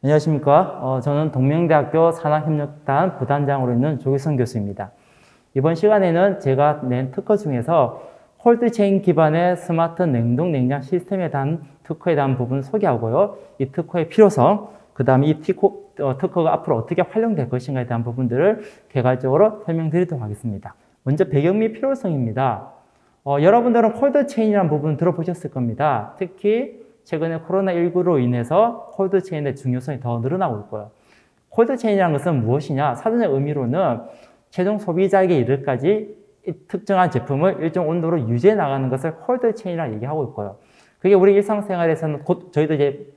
안녕하십니까. 저는 동명대학교 산학협력단 부단장으로 있는 조기성 교수입니다. 이번 시간에는 제가 낸 특허 중에서 콜드체인 기반의 스마트 냉동 냉장 시스템에 대한 특허에 대한 부분 소개하고요. 이 특허의 필요성, 그 다음에 이 특허가 앞으로 어떻게 활용될 것인가에 대한 부분들을 개괄적으로 설명드리도록 하겠습니다. 먼저 배경 및 필요성입니다. 여러분들은 콜드체인이라는 부분 들어보셨을 겁니다. 특히 최근에 코로나19로 인해서 콜드체인의 중요성이 더 늘어나고 있고요. 콜드체인이라는 것은 무엇이냐? 사전적 의미로는 최종 소비자에게 이르기까지 특정한 제품을 일정 온도로 유지해 나가는 것을 콜드체인이라고 얘기하고 있고요. 그게 우리 일상생활에서는 곧 저희도 이제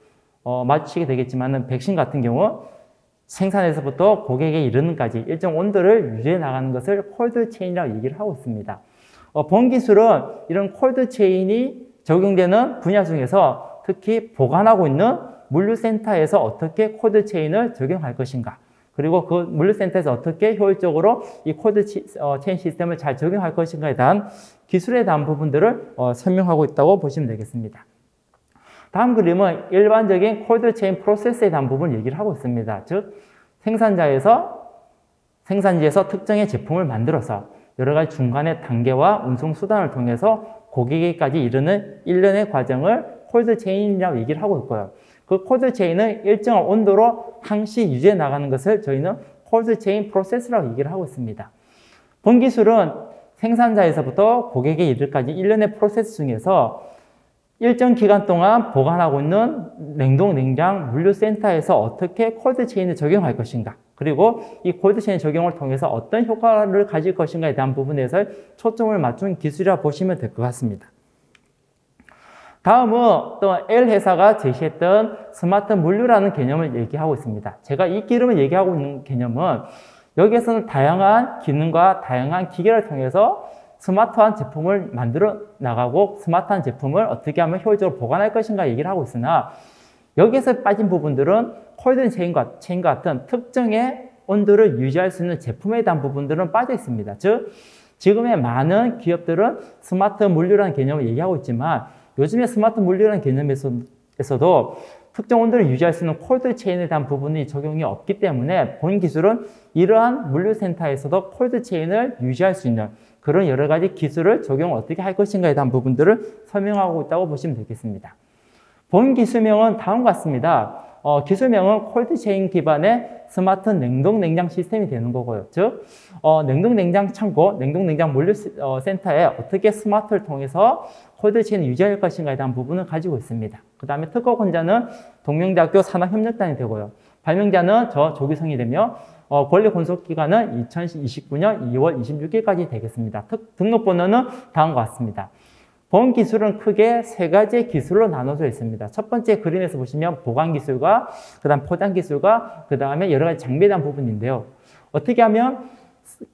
마주치게 되겠지만은 백신 같은 경우 생산에서부터 고객에게 이르는까지 일정 온도를 유지해 나가는 것을 콜드체인이라고 얘기를 하고 있습니다. 본 기술은 이런 콜드체인이 적용되는 분야 중에서 특히 보관하고 있는 물류센터에서 어떻게 콜드체인을 적용할 것인가, 그리고 그 물류센터에서 어떻게 효율적으로 이 콜드체인 시스템을 잘 적용할 것인가에 대한 기술에 대한 부분들을 설명하고 있다고 보시면 되겠습니다. 다음 그림은 일반적인 콜드체인 프로세스에 대한 부분을 얘기를 하고 있습니다. 즉, 생산지에서 특정의 제품을 만들어서 여러 가지 중간의 단계와 운송 수단을 통해서 고객에게까지 이르는 일련의 과정을 콜드체인이라고 얘기를 하고 있고요. 그 콜드체인은 일정한 온도로 항시 유지해 나가는 것을 저희는 콜드체인 프로세스라고 얘기를 하고 있습니다. 본 기술은 생산자에서부터 고객에 이르기까지 일련의 프로세스 중에서 일정 기간 동안 보관하고 있는 냉동, 냉장, 물류센터에서 어떻게 콜드체인을 적용할 것인가, 그리고 이 콜드체인 적용을 통해서 어떤 효과를 가질 것인가에 대한 부분에서 초점을 맞춘 기술이라고 보시면 될 것 같습니다. 다음은 또 L회사가 제시했던 스마트 물류라는 개념을 얘기하고 있습니다. 제가 이 기름을 얘기하고 있는 개념은 여기에서는 다양한 기능과 다양한 기계를 통해서 스마트한 제품을 만들어 나가고 스마트한 제품을 어떻게 하면 효율적으로 보관할 것인가 얘기를 하고 있으나, 여기에서 빠진 부분들은 콜드체인과 같은 특정의 온도를 유지할 수 있는 제품에 대한 부분들은 빠져 있습니다. 즉, 지금의 많은 기업들은 스마트 물류라는 개념을 얘기하고 있지만 요즘에 스마트 물류라는 개념에서도 특정 온도를 유지할 수 있는 콜드체인에 대한 부분이 적용이 없기 때문에 본 기술은 이러한 물류센터에서도 콜드체인을 유지할 수 있는 그런 여러 가지 기술을 적용을 어떻게 할 것인가에 대한 부분들을 설명하고 있다고 보시면 되겠습니다. 본 기술명은 다음과 같습니다. 기술명은 콜드체인 기반의 스마트 냉동 냉장 시스템이 되는 거고요. 즉, 냉동 냉장 창고, 냉동 냉장 물류센터에 어떻게 스마트를 통해서 콜드체인을 유지할 것인가에 대한 부분을 가지고 있습니다. 그 다음에 특허권자는 동명대학교 산학협력단이 되고요. 발명자는 저 조기성이 되며 권리 권속기간은 2029년 2월 26일까지 되겠습니다. 등록번호는 다음과 같습니다. 본 기술은 크게 세 가지의 기술로 나눠져 있습니다. 첫 번째 그림에서 보시면 보관 기술과 그 다음 포장 기술과 그 다음에 여러 가지 장비에 대한 부분인데요. 어떻게 하면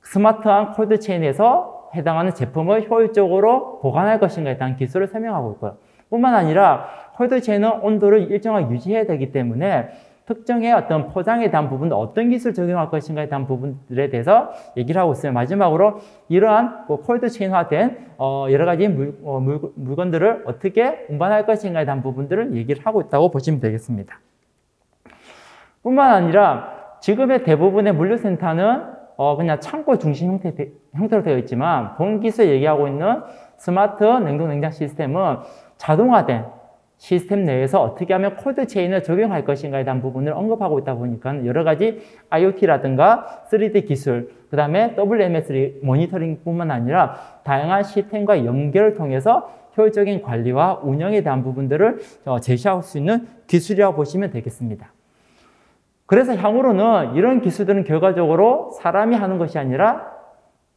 스마트한 콜드체인에서 해당하는 제품을 효율적으로 보관할 것인가에 대한 기술을 설명하고 있고요. 뿐만 아니라 콜드체인은 온도를 일정하게 유지해야 되기 때문에 특정의 어떤 포장에 대한 부분도 어떤 기술을 적용할 것인가에 대한 부분들에 대해서 얘기를 하고 있어요. 마지막으로 이러한 콜드체인화된 여러 가지 물건들을 어떻게 운반할 것인가에 대한 부분들을 얘기를 하고 있다고 보시면 되겠습니다. 뿐만 아니라 지금의 대부분의 물류센터는 그냥 창고 중심 형태로 되어 있지만 본 기술 얘기하고 있는 스마트 냉동 냉장 시스템은 자동화된 시스템 내에서 어떻게 하면 콜드체인을 적용할 것인가에 대한 부분을 언급하고 있다 보니까 여러 가지 IoT라든가 3D 기술, 그 다음에 WMS 모니터링뿐만 아니라 다양한 시스템과 연결을 통해서 효율적인 관리와 운영에 대한 부분들을 제시할 수 있는 기술이라고 보시면 되겠습니다. 그래서 향후로는 이런 기술들은 결과적으로 사람이 하는 것이 아니라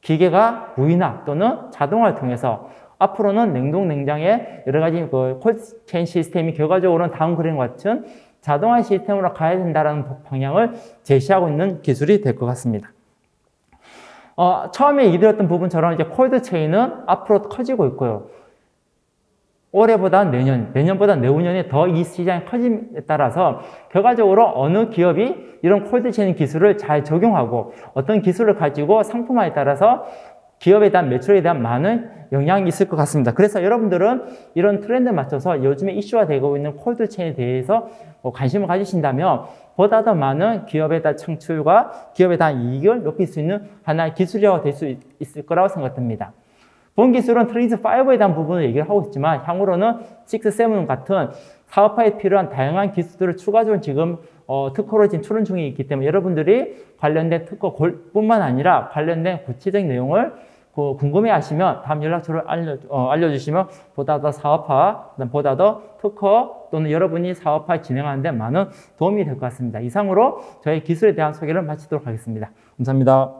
기계가 무인화 또는 자동화를 통해서 앞으로는 냉동 냉장의 여러 가지 콜드체인 시스템이 결과적으로는 다음 그림과 같은 자동화 시스템으로 가야 된다는 방향을 제시하고 있는 기술이 될 것 같습니다. 처음에 얘기드렸던 부분처럼 이제 콜드체인은 앞으로 커지고 있고요. 올해보다 내년보다 내후년에 더 이 시장이 커짐에 따라서 결과적으로 어느 기업이 이런 콜드체인 기술을 잘 적용하고 어떤 기술을 가지고 상품화에 따라서 기업에 대한 매출에 대한 많은 영향이 있을 것 같습니다. 그래서 여러분들은 이런 트렌드에 맞춰서 요즘에 이슈화 되고 있는 콜드체인에 대해서 관심을 가지신다면 보다 더 많은 기업에 대한 창출과 기업에 대한 이익을 높일 수 있는 하나의 기술력이 될 수 있을 거라고 생각됩니다. 본 기술은 트레이드5에 대한 부분을 얘기를 하고 있지만 향후로는 6, 7 같은 사업화에 필요한 다양한 기술들을 추가적으로 지금 특허로 지금 출원 중에 있기 때문에 여러분들이 관련된 특허뿐만 아니라 관련된 구체적인 내용을 궁금해 하시면 다음 연락처를 알려주시면 보다 더 사업화, 보다 더 특허 또는 여러분이 사업화 진행하는 데 많은 도움이 될 것 같습니다. 이상으로 저희 기술에 대한 소개를 마치도록 하겠습니다. 감사합니다.